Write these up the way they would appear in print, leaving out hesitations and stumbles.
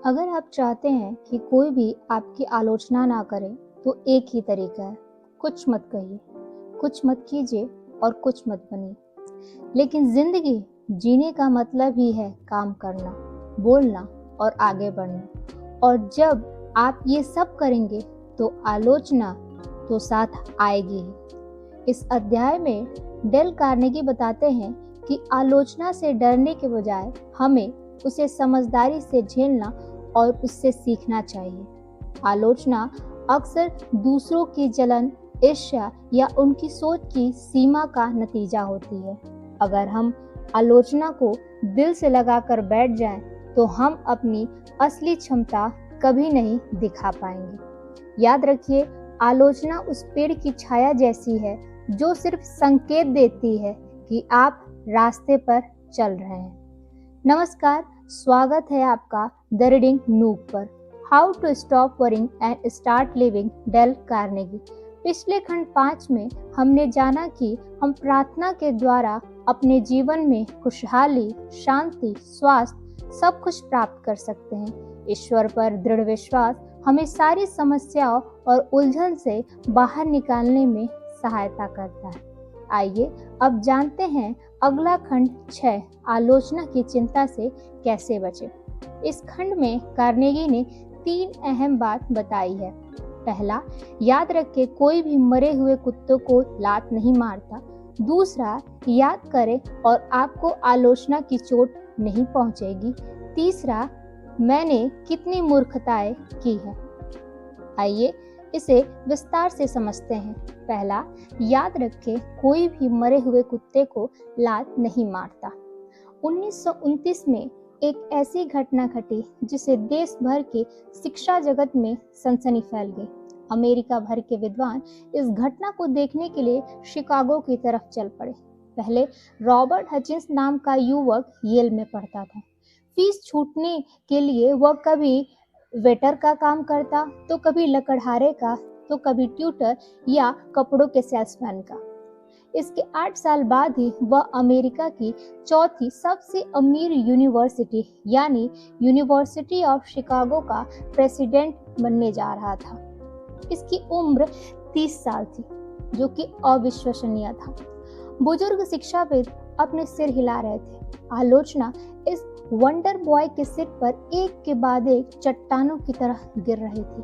अगर आप चाहते हैं कि कोई भी आपकी आलोचना ना करे तो एक ही तरीका है, कुछ मत कहिए, कुछ मत कीजिए और कुछ मत बनिए। लेकिन जिंदगी जीने का मतलब ही है काम करना, बोलना और आगे बढ़ना। और जब आप ये सब करेंगे तो आलोचना तो साथ आएगी ही। इस अध्याय में डेल कार्नेगी बताते हैं कि आलोचना से डरने के बजाय हमें उसे समझदारी से झेलना और उससे सीखना चाहिए। आलोचना अक्सर दूसरों की जलन, ईर्ष्या या उनकी सोच की सीमा का नतीजा होती है। अगर हम आलोचना को दिल से लगाकर बैठ जाएं, तो हम अपनी असली क्षमता कभी नहीं दिखा पाएंगे। याद रखिए, आलोचना उस पेड़ की छाया जैसी है जो सिर्फ संकेत देती है कि आप रास्ते पर चल रहे हैं। नमस्कार, स्वागत है आपका द रीडिंग नूक पर। How to stop worrying and start living, Dale Carnegie. पिछले खंड 5 में हमने जाना कि हम प्रार्थना के द्वारा अपने जीवन में खुशहाली, शांति, स्वास्थ्य सब कुछ प्राप्त कर सकते हैं। ईश्वर पर दृढ़ विश्वास हमें सारी समस्याओं और उलझन से बाहर निकालने में सहायता करता है। आइए अब जानते हैं अगला खंड 6, आलोचना की चिंता से कैसे बचें। इस खंड में कार्नेगी ने 3 अहम बात बताई है। पहला, याद रखें कोई भी मरे हुए कुत्तों को लात नहीं मारता। दूसरा, याद करें और आपको आलोचना की चोट नहीं पहुंचेगी। तीसरा, मैंने कितनी मूर्खताएं की है। आइए इसे विस्तार से समझते हैं। पहला, याद रखें कोई भी मरे हुए कुत्ते को लात नहीं मारता। 1929 में एक ऐसी घटना घटी जिसे देश भर के शिक्षा जगत में सनसनी फैल गई। अमेरिका भर के विद्वान इस घटना को देखने के लिए शिकागो की तरफ चल पड़े। पहले रॉबर्ट हचिंस नाम का युवक येल में पढ़ता था। फीस छूटने के लिए वह कभी वेटर का काम करता, तो कभी लकड़हारे का, तो कभी ट्यूटर या कपड़ों के सेल्समैन का। इसके 8 साल बाद ही वह अमेरिका की चौथी सबसे अमीर यूनिवर्सिटी यानी यूनिवर्सिटी ऑफ शिकागो का प्रेसिडेंट बनने जा रहा था। इसकी उम्र 30 साल थी, जो कि अविश्वसनीय था। बुजुर्ग शिक्षाविद अपने सिर हिला रहे थे। आलोचना इस वंडर बॉय के सिर पर एक के बाद एक चट्टानों की तरह गिर रही थी।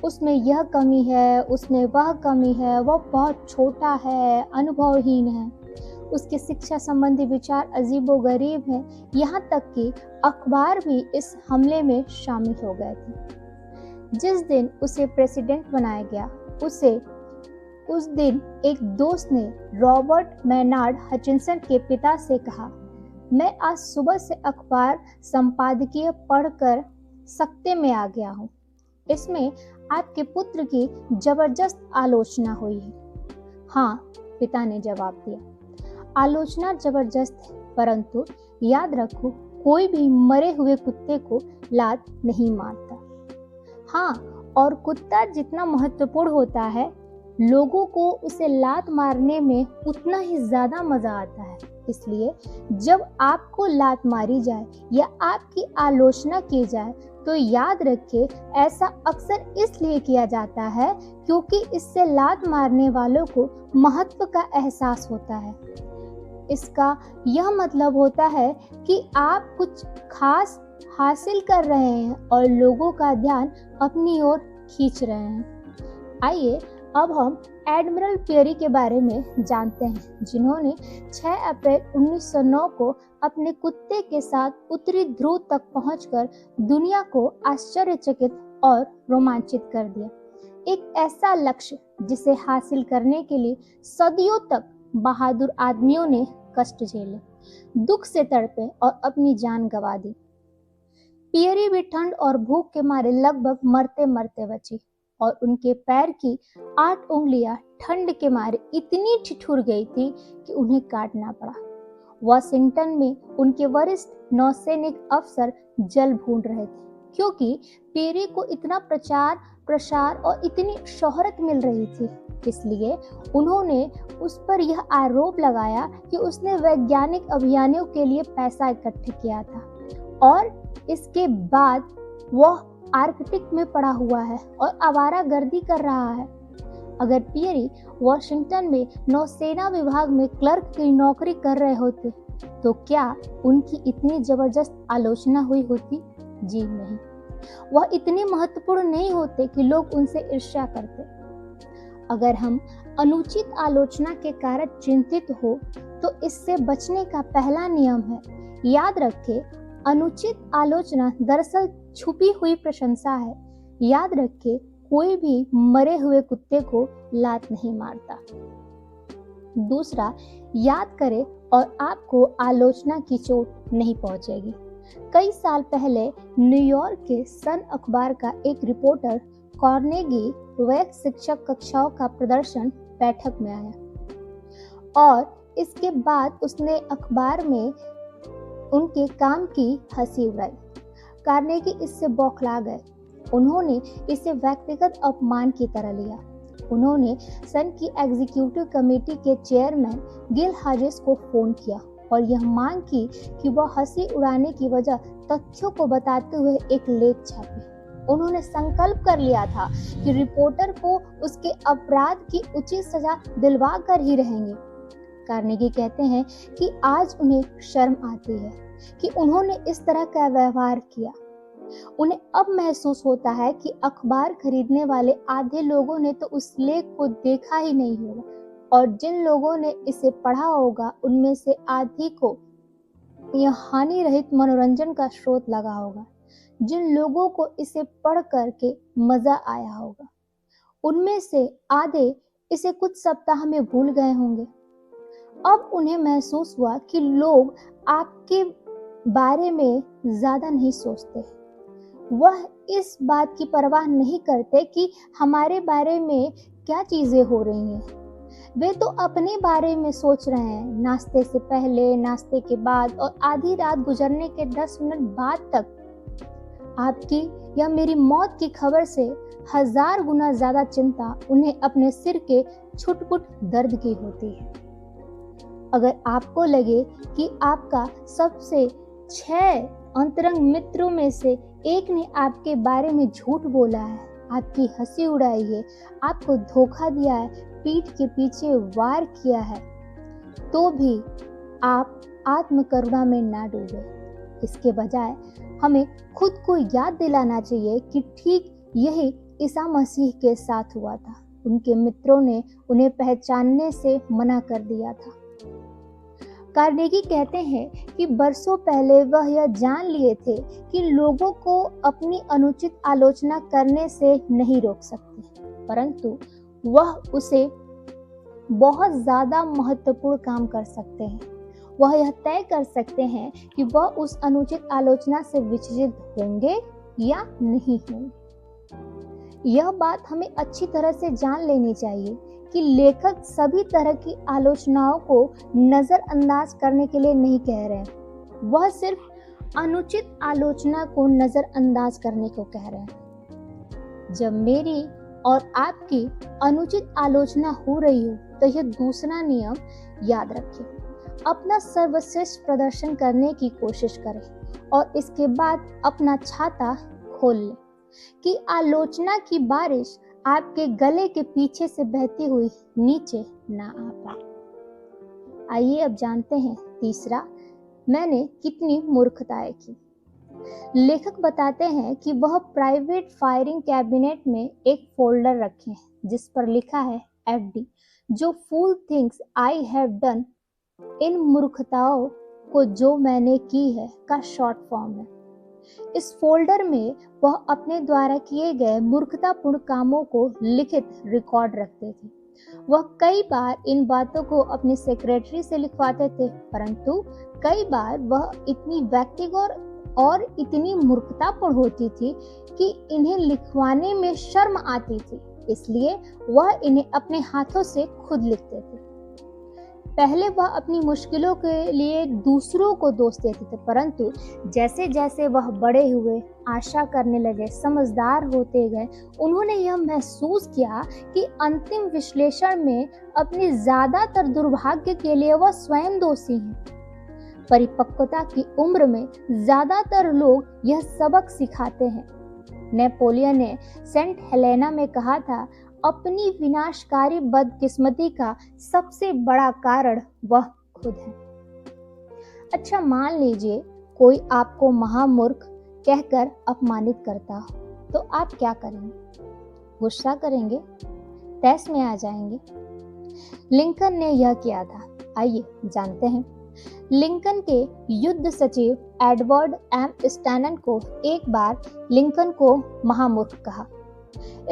उसमें यह कमी है, उसमें वह कमी है, वह बहुत छोटा है, अनुभवहीन है। उसके शिक्षा संबंधी विचार अजीबोगरीब हैं, यहाँ तक कि अखबार भी इस हमले में शामिल हो गए थे। जिस दिन उसे प्रेसिडेंट बनाया गया, उस दिन एक दोस्त ने रॉबर्ट मैनार्ड हचिंसन के पिता से कहा, मैं आज सुबह से अखबार संपादकीय पढ़कर सकते में आ गया हूँ। इसमें आपके पुत्र की जबरदस्त आलोचना हुई है। हाँ, पिता ने जवाब दिया, आलोचना जबरदस्त है, परंतु याद रखो कोई भी मरे हुए कुत्ते को लात नहीं मारता। हाँ, और कुत्ता जितना महत्वपूर्ण होता है, लोगों को उसे लात मारने में उतना ही ज्यादा मजा आता है। इसलिए जब आपको लात मारी जाए या आपकी आलोचना की जाए, तो याद रखें ऐसा अक्सर इसलिए किया जाता है क्योंकि इससे लात मारने वालों को महत्व का एहसास होता है। इसका यह मतलब होता है कि आप कुछ खास हासिल कर रहे हैं और लोगों का ध्यान अपनी ओर खींच रहे हैं। आइए अब हम एडमिरल पियरी के बारे में जानते हैं, जिन्होंने 6 अप्रैल 1909 को अपने कुत्ते के साथ उत्तरी ध्रुव तक पहुंचकर दुनिया को आश्चर्यचकित और रोमांचित कर दिया। एक ऐसा लक्ष्य जिसे हासिल करने के लिए सदियों तक बहादुर आदमियों ने कष्ट झेले, दुख से तड़पे और अपनी जान गंवा दी। पियरी भी ठंड और भूख के मारे लगभग मरते मरते बची और उनके पैर की 8 उंगलियां ठंड के मारे इतनी ठिठुर गई थी कि उन्हें काटना पड़ा। वॉशिंगटन में उनके वरिष्ठ नौसैनिक अफसर जल भून रहे थे, क्योंकि पियरी को इतना प्रसार और इतनी शोहरत मिल रही थी। इसलिए उन्होंने उस पर यह आरोप लगाया कि उसने वैज्ञानिक अभियानों के लिए पैसा इकट्ठा किया था और इसके बाद वह आर्कटिक में पड़ा हुआ है और आवारागर्दी कर रहा है। अगर पियरी वॉशिंगटन में नौसेना विभाग में क्लर्क की नौकरी कर रहे होते तो क्या उनकी इतनी जबरदस्त आलोचना हुई होती? जी नहीं, वह इतने महत्वपूर्ण नहीं होते कि लोग उनसे ईर्ष्या करते। अगर हम अनुचित आलोचना के कारण चिंतित हो तो इससे बचने का पहला नियम है, याद रखें, अनुचित आलोचना दरअसल छुपी हुई प्रशंसा है। याद रखें, कोई भी मरे हुए कुत्ते को लात नहीं मारता। दूसरा, याद करें और आपको आलोचना की चोट नहीं पहुंचेगी। कई साल पहले न्यूयॉर्क के सन अखबार का एक रिपोर्टर कार्नेगी वैक शिक्षक कक्षाओं का प्रदर्शन बैठक में आया और इसके बाद उसने अखबार में उनके काम की हंसी उड़ाई। कार्नेगी इससे बौखला गए। उन्होंने इसे व्यक्तिगत अपमान की तरह लिया। उन्होंने सन की एग्जीक्यूटिव कमेटी के चेयरमैन गिल हाजिस को फोन किया और यह मांग की कि वह हंसी उड़ाने की वजह तथ्यों को बताते हुए एक लेख छापे। उन्होंने संकल्प कर लिया था कि रिपोर्टर को उसके अपराध की उचित सजा दिलवा कर ही रहेंगे। कार्नेगी कहते हैं कि आज उन्हें शर्म आती है कि उन्होंने इस तरह का व्यवहार किया। उन्हें अब महसूस होता है कि अखबार खरीदने वाले आधे लोगों ने तो उस लेख को देखा ही नहीं होगा और जिन लोगों ने इसे पढ़ा होगा उनमें से आधी को यह हानि रहित मनोरंजन का स्रोत लगा होगा। जिन लोगों को इसे पढ़ करके मजा आया होगा उनमें से आधे इसे कुछ सप्ताह में भूल गए होंगे। अब उन्हें महसूस हुआ कि लोग आपके बारे में ज्यादा नहीं सोचते। वह इस बात की परवाह नहीं करते कि हमारे बारे में क्या चीजें हो रही हैं। वे तो अपने बारे में सोच रहे हैं, नाश्ते से पहले, नाश्ते के बाद और आधी रात गुजरने के 10 मिनट बाद तक। आपकी या मेरी मौत की खबर से 1000 गुना ज्यादा चिंता उन्हें अपने सिर के छुटपुट दर्द की होती है। अगर आपको लगे कि आपका सबसे 6 अंतरंग मित्रों में से एक ने आपके बारे में झूठ बोला है, आपकी हंसी उड़ाई है, आपको धोखा दिया है, पीठ के पीछे वार किया है, तो भी आप आत्मकरुणा में ना डूबे। इसके बजाय हमें खुद को याद दिलाना चाहिए कि ठीक यही ईसा मसीह के साथ हुआ था। उनके मित्रों ने उन्हें पहचानने से मना कर दिया था। कार्नेगी कहते हैं कि बरसों पहले वह यह जान लिए थे कि लोगों को अपनी अनुचित आलोचना करने से नहीं रोक सकते, परंतु वह उसे बहुत ज्यादा महत्वपूर्ण काम कर सकते हैं। वह यह तय कर सकते हैं कि वह उस अनुचित आलोचना से विचलित होंगे या नहीं होंगे। यह बात हमें अच्छी तरह से जान लेनी चाहिए कि लेखक सभी तरह की आलोचनाओं को नजरअंदाज करने के लिए नहीं कह रहे हैं। वह सिर्फ अनुचित आलोचना को नजरअंदाज करने को कह रहे हैं। जब मेरी और आपकी अनुचित आलोचना हो रही हो तो यह दूसरा नियम याद रखें। अपना सर्वश्रेष्ठ प्रदर्शन करने की कोशिश करें और इसके बाद अपना छाता खोल लें कि आलोचना की बारिश आपके गले के पीछे से बहती हुई नीचे ना आ पाए। आइए अब जानते हैं तीसरा, मैंने कितनी मूर्खताएं की। लेखक बताते हैं कि वह प्राइवेट फायरिंग कैबिनेट में एक फोल्डर रखे हैं जिस पर लिखा है FD, जो फूल थिंग्स आई हैव डन, इन मूर्खताओं को जो मैंने की है का शॉर्ट फॉर्म है। इस फोल्डर में वह अपने द्वारा किए गए मूर्खतापूर्ण कामों को लिखित रिकॉर्ड रखते थे। वह कई बार इन बातों को अपने सेक्रेटरी से लिखवाते थे, परंतु कई बार वह इतनी व्यक्तिगत और इतनी मूर्खतापूर्ण होती थी कि इन्हें लिखवाने में शर्म आती थी, इसलिए वह इन्हें अपने हाथों से खुद लिखते थे। पहले वह अपनी मुश्किलों के लिए दूसरों को दोष देते थे, परंतु जैसे जैसे वह बड़े हुए, आशा करने लगे, समझदार होते गए, उन्होंने यह महसूस किया कि अंतिम विश्लेषण में अपने ज्यादातर दुर्भाग्य के लिए वह स्वयं दोषी हैं। परिपक्वता की उम्र में ज्यादातर लोग यह सबक सिखाते हैं। नेपोलियन ने सेंट हेलेना में कहा था, अपनी विनाशकारी बदकिस्मती का सबसे बड़ा कारण वह खुद है। अच्छा, मान लीजिए कोई आपको महामूर्ख कहकर अपमानित करता हो, तो आप क्या करेंगे? गुस्सा करेंगे? तहस में आ जाएंगे? लिंकन ने यह किया था। आइए जानते हैं। लिंकन के युद्ध सचिव एडवर्ड एम स्टैटन को एक बार लिंकन को महामूर्ख कहा।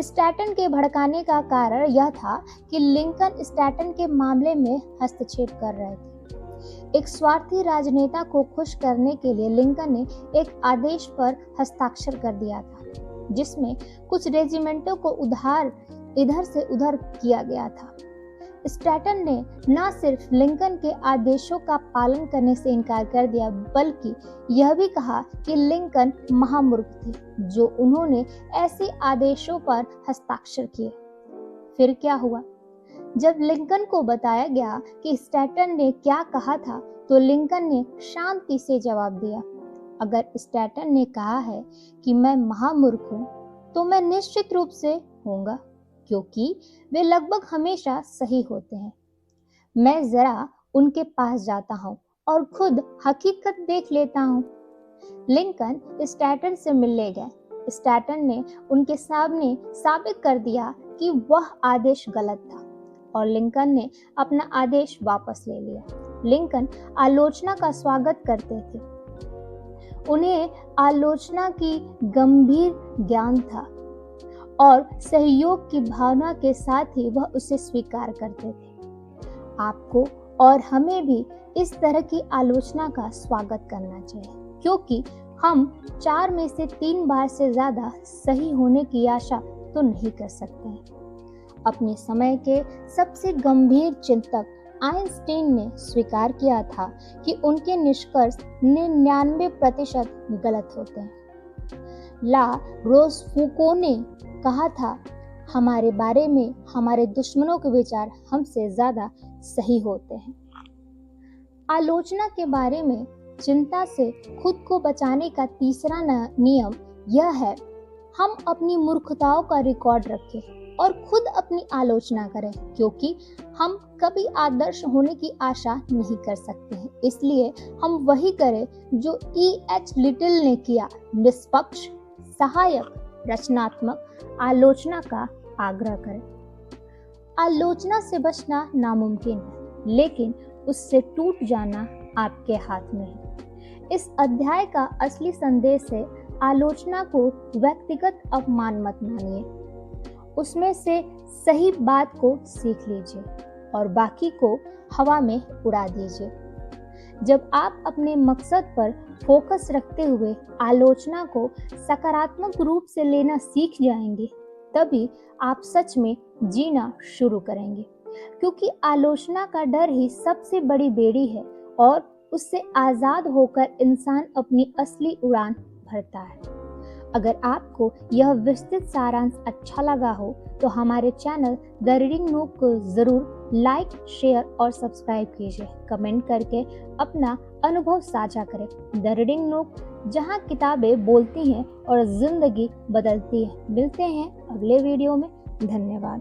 स्टैटन के भड़काने का कारण यह था कि लिंकन स्टैटन के मामले में हस्तक्षेप कर रहे थे। एक स्वार्थी राजनेता को खुश करने के लिए लिंकन ने एक आदेश पर हस्ताक्षर कर दिया था, जिसमें कुछ रेजिमेंटों को इधर से उधर किया गया था। स्टैटन ने न सिर्फ लिंकन के आदेशों का पालन करने से इनकार कर दिया, बल्कि यह भी कहा कि लिंकन महामूर्ख थे जो उन्होंने ऐसे आदेशों पर हस्ताक्षर किए। फिर क्या हुआ? जब लिंकन को बताया गया कि स्टैटन ने क्या कहा था, तो लिंकन ने शांति से जवाब दिया, अगर स्टैटन ने कहा है कि मैं महामूर्ख हूं, तो मैं निश्चित रूप से होऊंगा, क्योंकि वे लगभग हमेशा सही होते हैं। मैं जरा उनके पास जाता हूँ और खुद हकीकत देख लेता हूँ। लिंकन स्टैटन से मिलने गए। स्टैटन ने उनके सामने साबित कर दिया कि वह आदेश गलत था और लिंकन ने अपना आदेश वापस ले लिया। लिंकन आलोचना का स्वागत करते थे। उन्हें आलोचना की गंभीर ज्ञान था और सहयोग की भावना के साथ ही वह उसे स्वीकार करते थे। आपको और हमें भी इस तरह की आलोचना का स्वागत करना चाहिए, क्योंकि हम 4 में से 3 बार से ज्यादा सही होने की आशा तो नहीं कर सकते हैं। अपने समय के सबसे गंभीर चिंतक आइंस्टीन ने स्वीकार किया था कि उनके निष्कर्ष 99% गलत होते हैं। ला रोशफूको ने कहा था, हमारे बारे में हमारे दुश्मनों के विचार हमसे ज्यादा सही होते हैं। आलोचना के बारे में चिंता से खुद को बचाने का तीसरा नियम यह है, हम अपनी मूर्खताओं का रिकॉर्ड रखें और खुद अपनी आलोचना करें, क्योंकि हम कभी आदर्श होने की आशा नहीं कर सकते हैं। इसलिए हम वही करें जो E.H. लिटिल ने किया, निष्पक्ष, सहायक, रचनात्मक आलोचना का आग्रह करें। आलोचना से बचना नामुमकिन है, लेकिन उससे टूट जाना आपके हाथ में है। इस अध्याय का असली संदेश है, आलोचना को व्यक्तिगत अपमान मत मानिए, उसमें से सही बात को सीख लीजिए और बाकी को हवा में उड़ा दीजिए। जब आप अपने मकसद पर फोकस रखते हुए आलोचना को सकारात्मक रूप से लेना सीख जाएंगे, तभी आप सच में जीना शुरू करेंगे, क्योंकि आलोचना का डर ही सबसे बड़ी बेड़ी है और उससे आजाद होकर इंसान अपनी असली उड़ान भरता है। अगर आपको यह विस्तृत सारांश अच्छा लगा हो तो हमारे चैनल द रीडिंग नूब को जरूर लाइक, शेयर और सब्सक्राइब कीजिए। कमेंट करके अपना अनुभव साझा करें। द रीडिंग नूब, जहां किताबें बोलती हैं और जिंदगी बदलती है। मिलते हैं अगले वीडियो में। धन्यवाद।